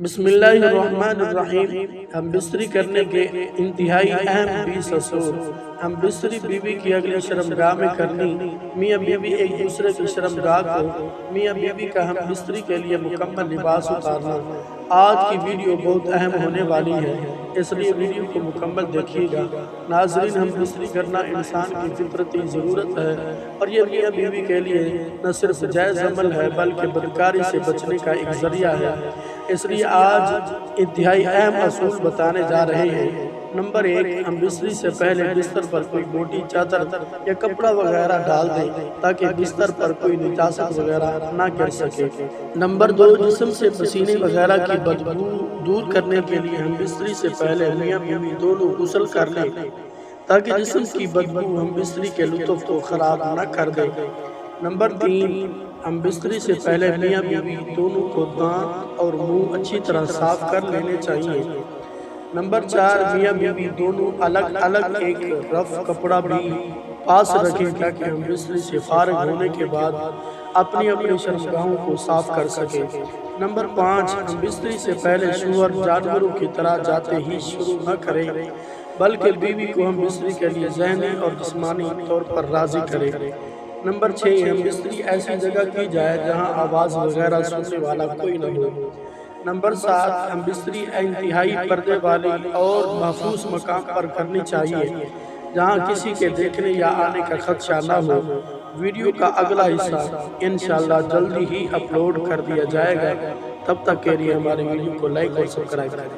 بسم اللہ الرحمن الرحیم۔ ہم بستری کرنے کے انتہائی اہم 20 اصول۔ ہم بستری بیوی کی اگلی شرمگاہ میں کرنی، میاں بیوی ایک دوسرے کی شرمگاہ کو میاں بیوی کا ہم بستری کے لیے مکمل لباس اتارنا۔ آج کی ویڈیو بہت اہم ہونے والی ہے، اس لیے ویڈیو کو مکمل دیکھیے گا۔ ناظرین، ہم بستری کرنا انسان کی فطرتی ضرورت ہے اور یہ میاں بیوی کے لیے نہ صرف جائز عمل ہے بلکہ بدکاری سے بچنے کا ایک ذریعہ ہے۔ اس لیے آج انتہائی اہم اصول بتانے جا رہے ہیں۔ نمبر 1، ہم بستری سے پہلے بستر پر کوئی موٹی چادر یا کپڑا وغیرہ ڈال دیں تاکہ بستر پر کوئی نجاست وغیرہ نہ گر سکے۔ نمبر 2، جسم سے پسینے وغیرہ کی بدبو دور کرنے کے لیے ہم بستری سے پہلے میاں بیوی دونوں غسل کر لیں تاکہ جسم کی بدبو ہم بستری کے لطف کو خراب نہ کر دے۔ نمبر 3، ہم بستری سے پہلے میاں بیوی دونوں کو دانت اور منہ اچھی طرح صاف کر لینے چاہیے۔ نمبر 4، میاں بیوی دونوں الگ الگ ایک رف کپڑا بھی پاس رکھیں تاکہ ہم بستری سے فارغ ہونے کے بعد اپنی اپنی شرمگاہوں کو صاف کر سکیں۔ نمبر 5، ہم بستری سے پہلے شوہر جانوروں کی طرح جاتے ہی شروع نہ کریں بلکہ بیوی کو ہم بستری کے لیے ذہنی اور جسمانی طور پر راضی کریں۔ نمبر 6، ہم بستری ایسی جگہ کی جائے جہاں آواز وغیرہ سننے والا کوئی نہ ہو۔ نمبر 7، ہم بستری انتہائی پردے والی اور محفوظ مقام پر کرنی چاہیے جہاں کسی کے دیکھنے یا آنے کا خدشہ نہ ہو۔ ویڈیو کا اگلا حصہ انشاءاللہ جلدی ہی اپلوڈ کر دیا جائے گا، تب تک کے لیے ہمارے ویڈیو کو لائک اور سبسکرائب کریں۔